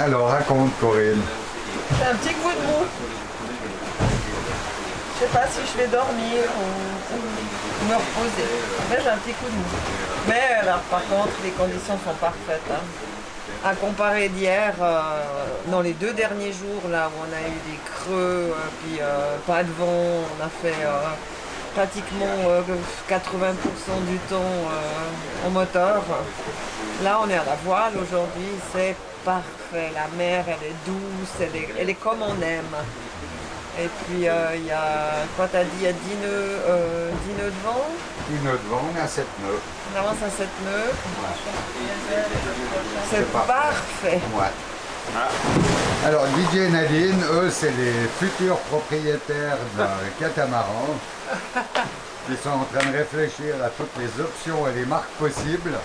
Alors, raconte, Corinne. J'ai un petit coup de mou. Je sais pas si je vais dormir ou me reposer. Mais j'ai un petit coup de mou. Mais alors, par contre, les conditions sont parfaites. Hein. À comparer d'hier, dans les 2 derniers jours, là où on a eu des creux, puis pas de vent, on a fait pratiquement 80% du temps en moteur. Là, on est à la voile aujourd'hui, c'est parfait. La mer, elle est douce, elle est comme on aime. Et puis, il y a, quoi t'as dit, il y a 10 nœuds de vent. 10 nœuds de vent, on est à 7 nœuds. On avance à 7 nœuds. Ouais. C'est parfait. Ouais. Alors, Didier et Nadine, eux, c'est les futurs propriétaires d'un catamaran. Ils sont en train de réfléchir à toutes les options et les marques possibles.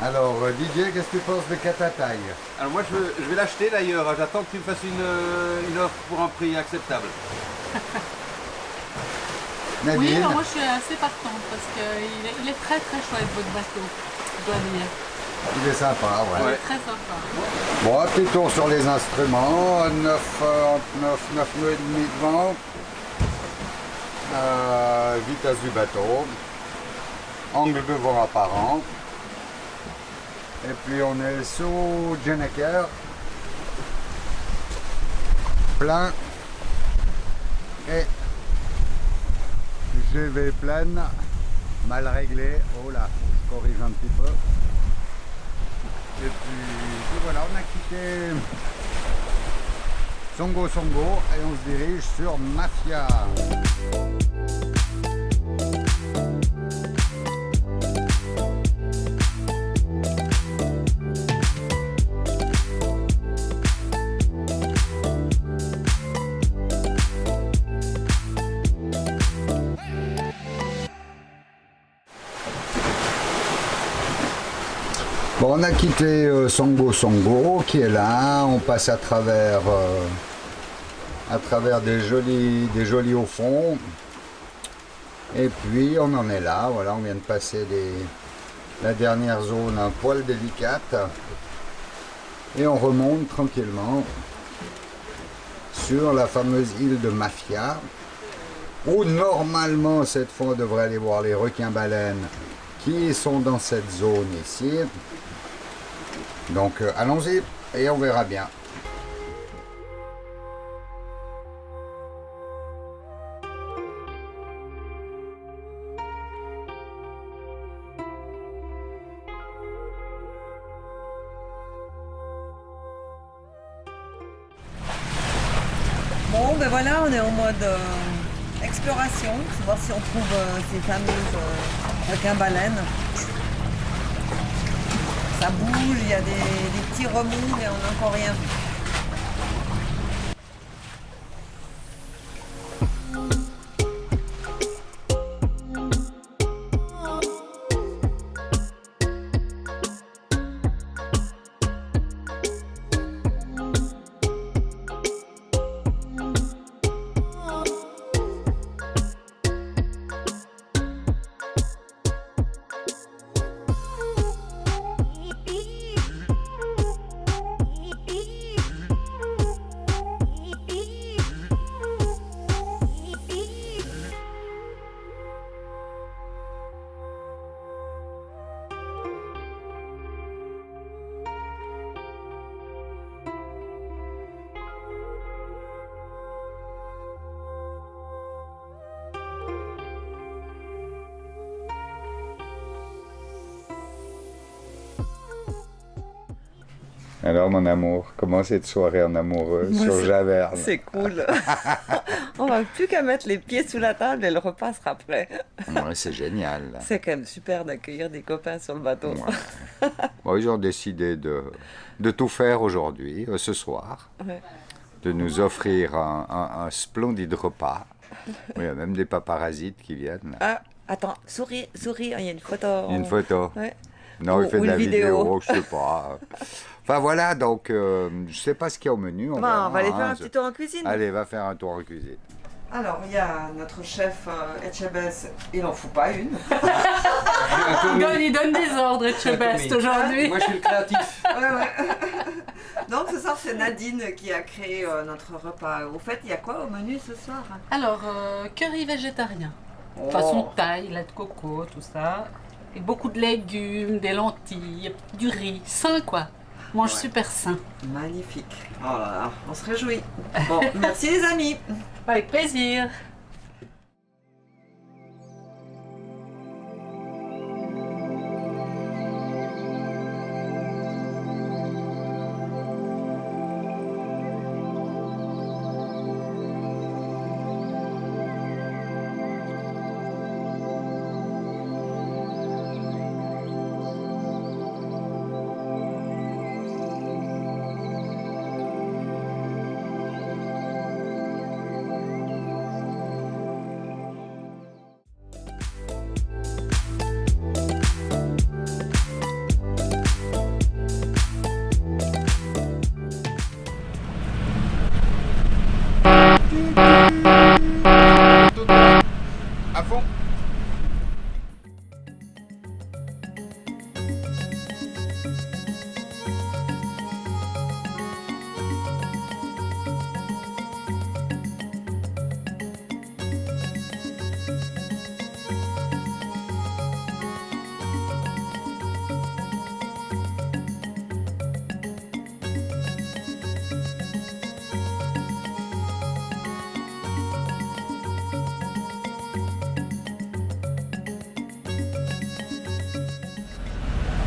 Alors, Didier, qu'est-ce que tu penses de Catataille? Alors moi je vais l'acheter d'ailleurs, j'attends que tu me fasses une offre pour un prix acceptable. Nadine? Oui, alors moi je suis assez partante parce qu'il est très très chouette votre bateau, je dois dire. Il est sympa, ouais. Il est très sympa. Bon, un petit tour sur les instruments. 9 nœuds et demi de vent. Vitesse du bateau. Angle de vent apparent. Et puis on est sous Jenneker. Plein. Et GV pleine. Mal réglé. Oh là, je corrige un petit peu. Et puis voilà, on a quitté Songo Songo et on se dirige sur Mafia. Bon, on a quitté Songo Songo qui est là, on passe à travers des jolis hauts fonds. Et puis on en est là, voilà, on vient de passer la dernière zone un poil délicate. Et on remonte tranquillement sur la fameuse île de Mafia, où normalement cette fois on devrait aller voir les requins-baleines qui sont dans cette zone ici. Donc allons-y et on verra bien. Bon, ben voilà, on est en mode exploration, voir si on trouve ces fameuses requins-baleines. Ça bouge, il y a des petits remous, mais on n'a encore rien vu. Alors mon amour, comment cette soirée en amoureux sur Javerne? C'est cool. On va plus qu'à mettre les pieds sous la table et le repas sera prêt. Ouais, c'est génial. C'est quand même super d'accueillir des copains sur le bateau. Ouais. Bon, ils ont décidé de tout faire aujourd'hui, ce soir, Ouais. de nous offrir un splendide repas. Il y a même des paparazites qui viennent. Ah, attends, souris, il y a une photo. Une photo. Ouais. Non, il fait Ou de la une vidéo. je sais pas. Enfin voilà, donc je sais pas ce qu'il y a au menu. On va aller faire un petit tour en cuisine. Allez, va faire un tour en cuisine. Alors, il y a notre chef Etchebest, il n'en fout pas une. Il donne des ordres, Etchebest, aujourd'hui. Moi je suis le créatif. Ouais. Donc ce soir, c'est Nadine qui a créé notre repas. Au fait, il y a quoi au menu ce soir? Alors, curry végétarien. Façon thaï, lait de coco, tout ça. Et beaucoup de légumes, des lentilles, du riz. Sain, quoi. Mange super sain. Magnifique. Oh là là, on se réjouit. Bon, merci les amis. Avec plaisir. À fond.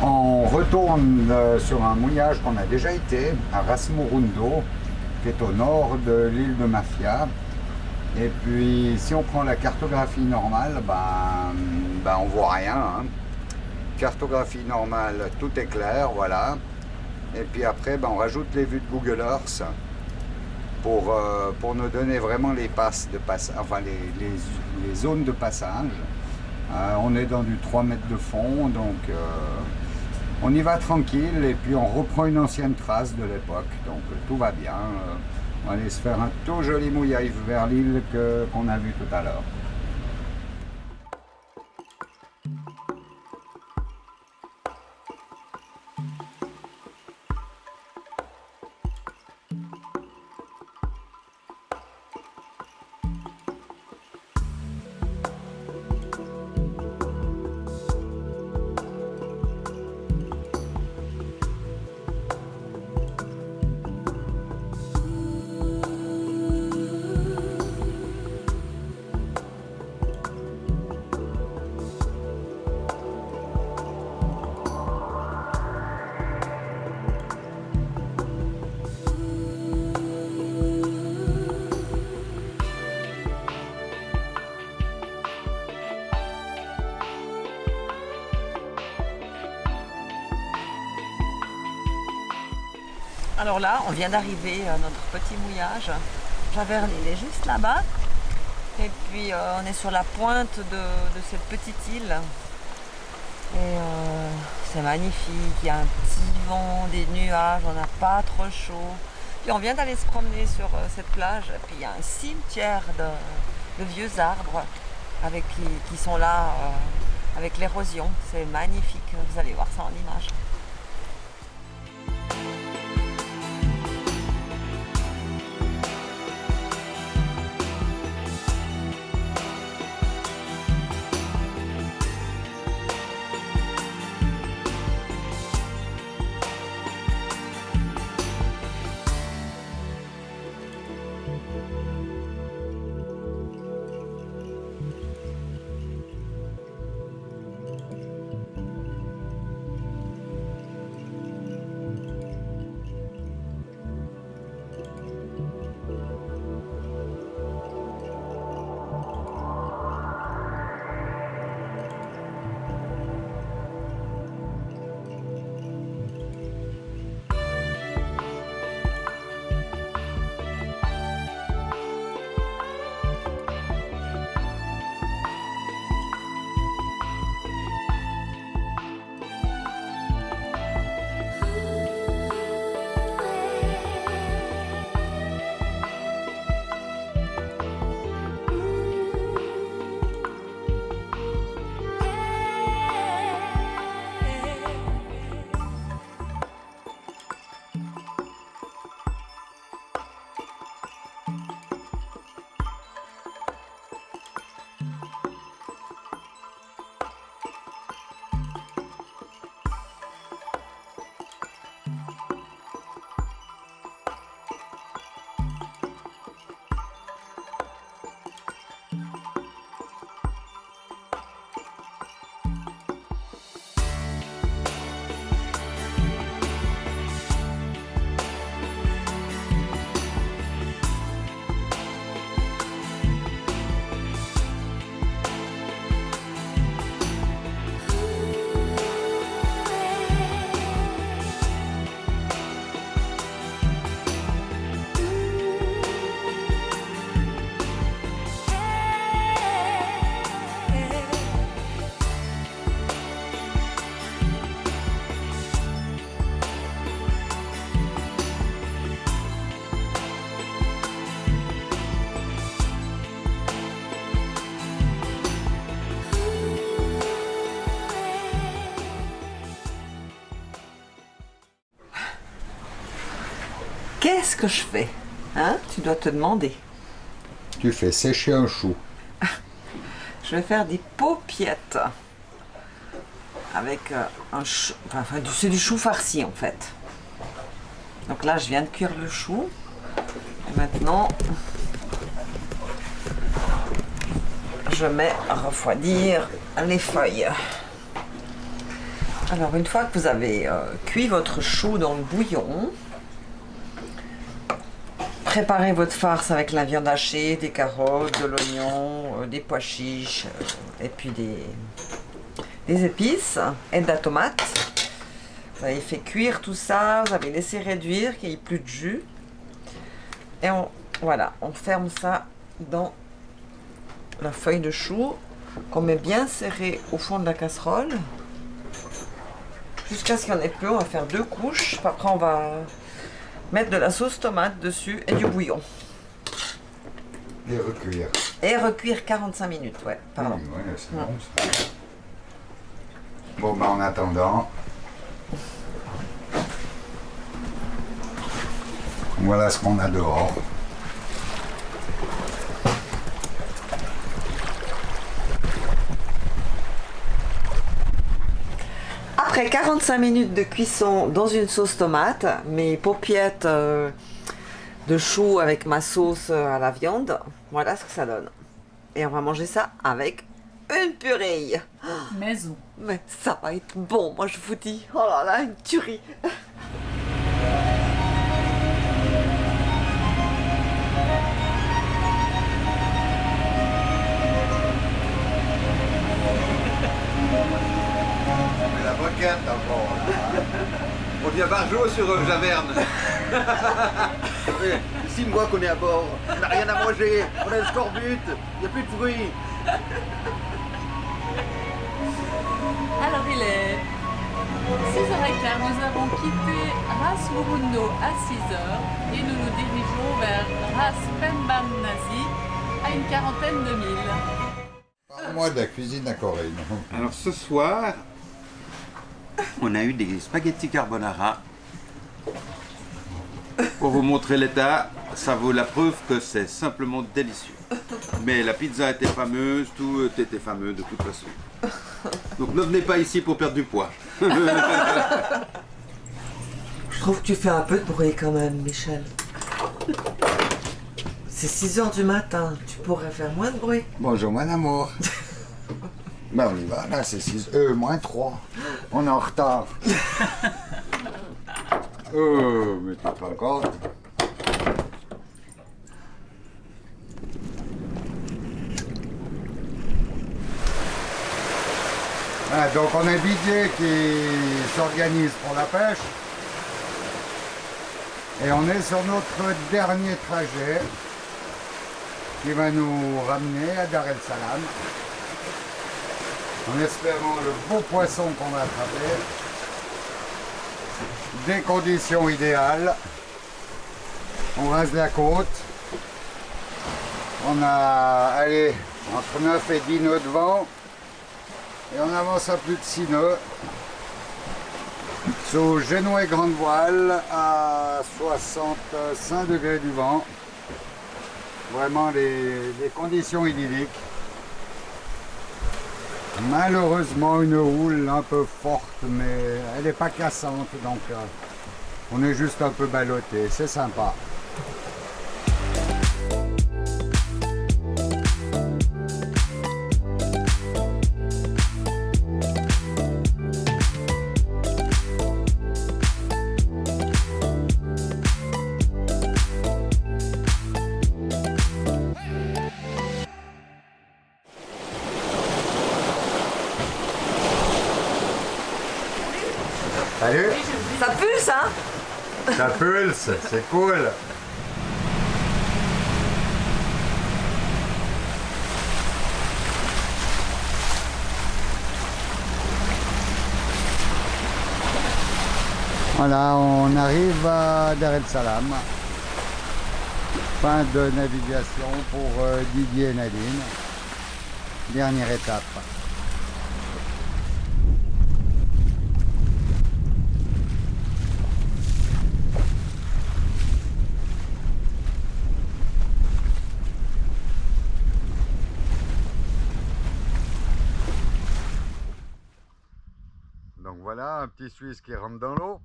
On retourne sur un mouillage qu'on a déjà été, à Rasmurundo, qui est au nord de l'île de Mafia. Et puis, si on prend la cartographie normale, on voit rien. Hein. Cartographie normale, tout est clair, voilà. Et puis après, on rajoute les vues de Google Earth pour nous donner vraiment les passes de enfin les zones de passage. On est dans du 3 mètres de fond, donc on y va tranquille et puis on reprend une ancienne trace de l'époque, donc tout va bien. On va aller se faire un tout joli mouillage vers l'île qu'on a vu tout à l'heure. Alors là, on vient d'arriver à notre petit mouillage. Javerny, il est juste là-bas. Et puis on est sur la pointe de cette petite île. Et c'est magnifique, il y a un petit vent, des nuages, on n'a pas trop chaud. Puis on vient d'aller se promener sur cette plage. Et puis il y a un cimetière de vieux arbres qui sont là avec l'érosion. C'est magnifique, vous allez voir ça en image. qu'est-ce que je fais? Hein? Tu dois te demander. Tu fais sécher un chou. Je vais faire des paupiettes avec un chou, enfin c'est du chou farci en fait. Donc là je viens de cuire le chou et maintenant je mets à refroidir les feuilles. Alors une fois que vous avez cuit votre chou dans le bouillon, préparez votre farce avec la viande hachée, des carottes, de l'oignon, des pois chiches et puis des épices et de la tomate. Vous avez fait cuire tout ça, vous avez laissé réduire, qu'il n'y ait plus de jus. Et voilà, on ferme ça dans la feuille de chou qu'on met bien serré au fond de la casserole. Jusqu'à ce qu'il n'y en ait plus, on va faire 2 couches. Après on va mettre de la sauce tomate dessus et du bouillon. Et recuire. Et recuire 45 minutes, ouais, pardon. Ouais, c'est bon ça. Bon, ben en attendant, voilà ce qu'on a dehors. Après 45 minutes de cuisson dans une sauce tomate, mes paupiettes de chou avec ma sauce à la viande, voilà ce que ça donne. Et on va manger ça avec une purée. Maison. Mais ça va être bon, moi je vous dis. Oh là là, une tuerie. Mais la moquette encore. On devient barjot sur Javerne. Ici, moi qu'on est à bord, on n'a rien à manger, on a le scorbut, il n'y a plus de fruits. Alors il est 6h15, nous avons quitté Ras Murundo à 6h et nous nous dirigeons vers Ras Pembanasi à une quarantaine de milles. Parle-moi de la cuisine à Corée. Alors ce soir, on a eu des spaghettis carbonara. Pour vous montrer l'état, ça vaut la preuve que c'est simplement délicieux. Mais la pizza était fameuse, tout était fameux de toute façon. Donc ne venez pas ici pour perdre du poids. Je trouve que tu fais un peu de bruit quand même, Michel. C'est 6h du matin, tu pourrais faire moins de bruit. Bonjour mon amour. Ben on y va, là c'est 6, moins 3. On est en retard. Mais t'es pas encore. Ah, donc on a Didier qui s'organise pour la pêche. Et on est sur notre dernier trajet qui va nous ramener à Dar es Salaam. En espérant le beau poisson qu'on va attraper. Des conditions idéales. On rase la côte. On a, allez, entre 9 et 10 nœuds de vent. Et on avance à plus de 6 nœuds. Sous génois et grande voile à 65 degrés du vent. Vraiment les conditions idylliques. Malheureusement une houle un peu forte, mais elle n'est pas cassante, donc on est juste un peu ballotté, c'est sympa. Salut. Ça pulse, hein? Ça pulse, c'est cool. Voilà, on arrive à Dar es Salaam. Fin de navigation pour Didier et Nadine. Dernière étape. Voilà, un petit Suisse qui rentre dans l'eau.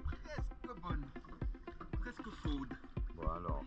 Presque bonne, presque chaude. Bon alors.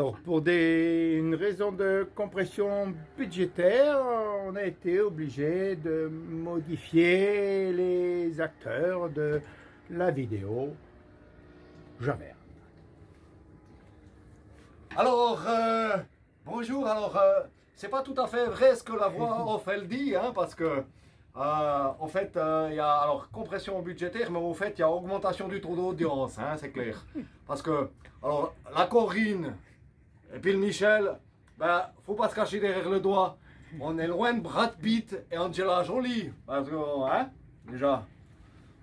Alors, pour une raison de compression budgétaire, on a été obligé de modifier les acteurs de la vidéo Javert. Alors, bonjour. Alors, c'est pas tout à fait vrai ce que la voix off elle dit, hein, parce que, en fait, il y a alors compression budgétaire, mais en fait, il y a augmentation du taux d'audience, hein, c'est clair. Parce que, alors, la Corinne et puis le Michel, ben, faut pas se cacher derrière le doigt. On est loin de Brad Pitt et Angela Jolie, parce que, hein, déjà.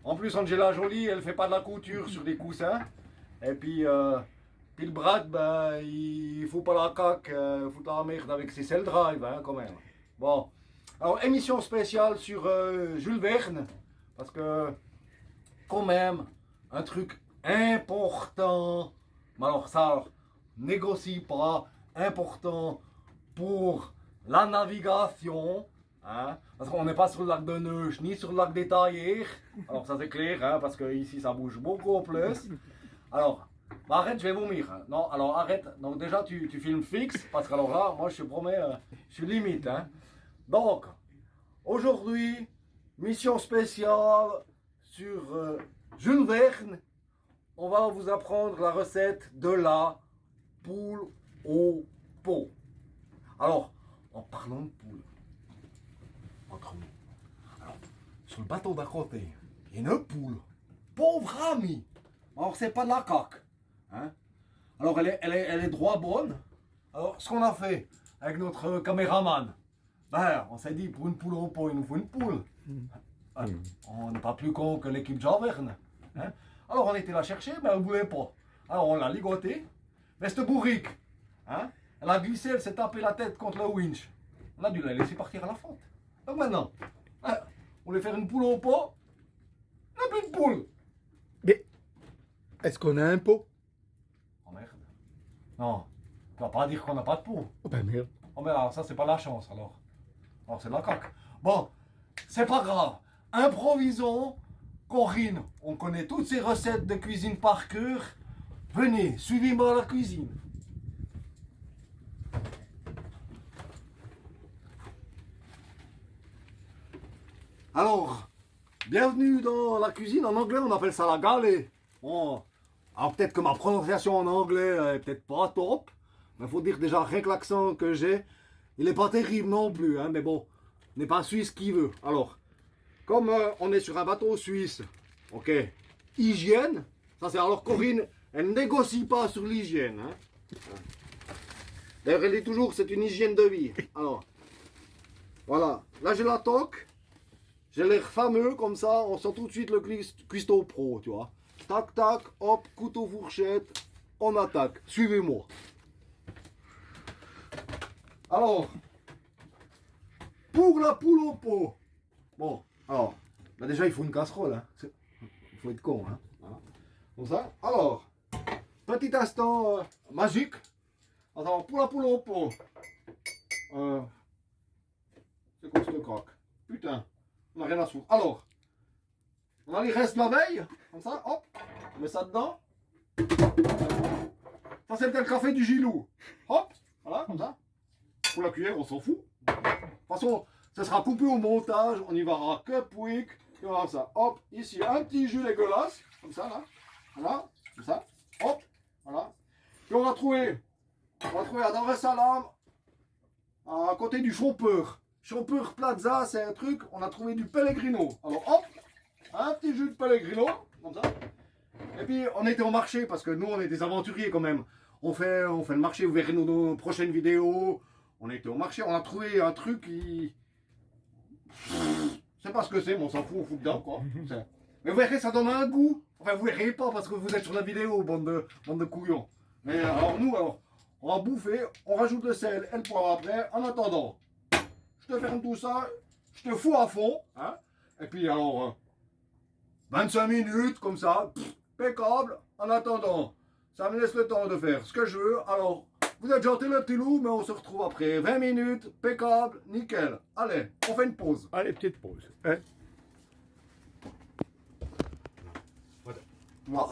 En plus, Angela Jolie, elle fait pas de la couture sur des coussins, et puis. Puis le Brad, ben, il faut pas la caque, fout la merde avec ses cell drive, hein, quand même. Bon, alors émission spéciale sur Jules Verne, parce que, quand même, un truc important, mais alors ça, alors, négocie pas, important pour la navigation, hein, parce qu'on n'est pas sur le lac de Neuch, ni sur le lac des Taillères, alors ça c'est clair, hein, parce que ici ça bouge beaucoup plus. Alors, bah arrête, je vais vomir. Non, alors arrête. Donc déjà, tu filmes fixe, parce que alors là, moi je te promets, je suis limite. Hein. Donc, aujourd'hui, mission spéciale sur Jules Verne. On va vous apprendre la recette de la poule au pot. Alors, en parlant de poule, entre nous, alors, sur le bateau d'à côté, il y a une poule. Pauvre ami. Alors, c'est pas de la caque. Hein? Alors elle est droit bonne. Alors ce qu'on a fait avec notre caméraman, ben, on s'est dit pour une poule au pot, il nous faut une poule. On n'est pas plus con que l'équipe Javerne. Hein? Alors on était la chercher, mais elle ne voulait pas. Alors on l'a ligotée. Mais cette bourrique, hein? Elle a glissé, elle s'est tapé la tête contre le winch. On a dû la laisser partir à la fente. Donc maintenant, hein, on voulait faire une poule au pot. On n'a plus de poule. Mais est-ce qu'on a un pot? Oh merde. Non, tu vas pas dire qu'on n'a pas de pot. Oh ben merde. Oh mais alors ça c'est pas la chance alors. Alors c'est de la caque. Bon, c'est pas grave. Improvisons. Corinne, on connaît toutes ces recettes de cuisine par cœur. Venez, suivez-moi à la cuisine. Alors, bienvenue dans la cuisine. En anglais on appelle ça la galée. Bon. Alors peut-être que ma prononciation en anglais est peut-être pas top, mais faut dire déjà rien que l'accent que j'ai, il est pas terrible non plus, hein, mais bon, on n'est pas suisse qui veut. Alors, comme on est sur un bateau suisse, ok, hygiène, ça c'est alors Corinne, elle négocie pas sur l'hygiène, hein. D'ailleurs elle dit toujours que c'est une hygiène de vie. Alors, voilà, là j'ai la toque, j'ai l'air fameux comme ça, on sent tout de suite le cuistot pro, tu vois. Tac, tac, hop, couteau, fourchette, on attaque. Suivez-moi. Alors, pour la poule au pot. Bon, alors, bah déjà il faut une casserole. Hein. Il faut être con. Hein. Comme ça. Alors, petit instant magique. Alors, pour la poule au pot. C'est quoi ce croque? Putain, on n'a rien à foutre. Alors. On a les restes la veille, comme ça, hop, on met ça dedans. Ça c'est le café du Gilou. Hop, voilà, comme ça. Pour la cuillère, on s'en fout. De toute façon, ça sera coupé au montage, on y verra que pouic, et voilà ça. Hop, ici, un petit jus dégueulasse, comme ça, là. Voilà, comme ça. Hop, voilà. Puis on va trouver à Dar es Salaam, à côté du Chompeur. Chompeur Plaza, c'est un truc, on a trouvé du Pellegrino. Alors hop, un petit jus de Pellegrino, comme ça. Et puis on était au marché, parce que nous on est des aventuriers quand même. On fait le marché, vous verrez nos prochaines vidéos. On était au marché, on a trouvé un truc qui... Je sais pas ce que c'est, mais on s'en fout, on fout dedans quoi. Mais vous verrez, ça donne un goût. Enfin vous verrez pas parce que vous êtes sur la vidéo, bande de couillons. Mais alors nous, on va bouffer, on rajoute le sel et le poivre après. En attendant, je te ferme tout ça, je te fous à fond. Hein. Et puis alors... 25 minutes, comme ça, impeccable. En attendant, ça me laisse le temps de faire ce que je veux. Alors, vous êtes gentil le petit loup, mais on se retrouve après 20 minutes, impeccable, nickel. Allez, on fait une pause. Allez, petite pause. Hein?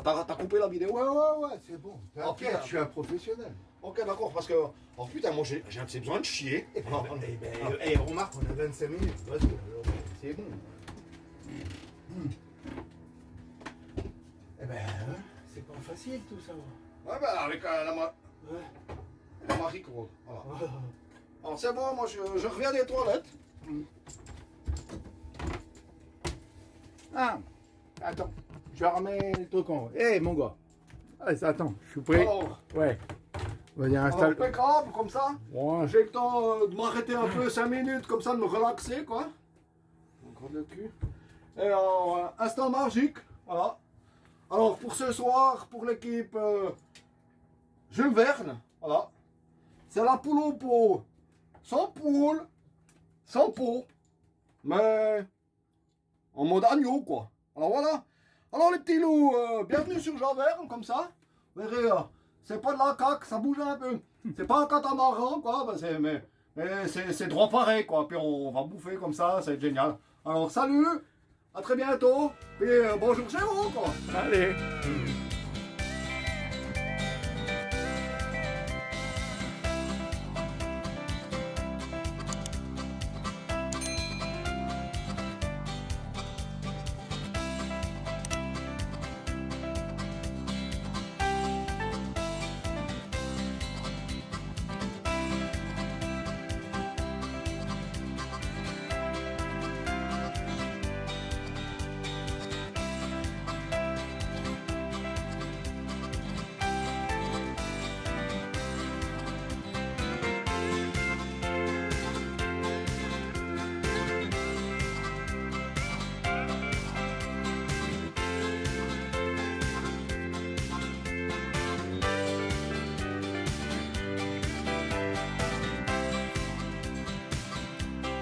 T'as coupé la vidéo? Ouais, c'est bon. Ok, T'inquiète, je suis un professionnel. Ok, d'accord, parce que... Oh putain, moi j'ai un petit besoin de chier. Remarque, on a 25 minutes. Vas-y, c'est bon. Eh ben, c'est pas facile tout ça. Ouais, bah avec la Marie Claude. Voilà. Alors c'est bon, moi je reviens des toilettes. Ah, attends, je remets le truc en haut. Hé, mon gars. Attends, je suis prêt. Alors, Ouais. Vas-y, installe. impeccable, comme ça. Ouais. J'ai le temps de m'arrêter un peu 5 minutes, comme ça, de me relaxer, quoi. Encore le cul. Et alors, instant magique, voilà. Alors, pour ce soir, pour l'équipe Jules Verne, voilà. C'est la poule au pot. Sans poule, sans pot, mais en mode agneau, quoi. Alors voilà. Alors les petits loups, bienvenue sur Javerne, comme ça. Vous verrez, c'est pas de la caque, ça bouge un peu. C'est pas un catamaran, quoi, bah, mais c'est droit pareil, quoi. Puis on va bouffer comme ça, c'est génial. Alors salut, à très bientôt, et bonjour chez vous, quoi. Allez.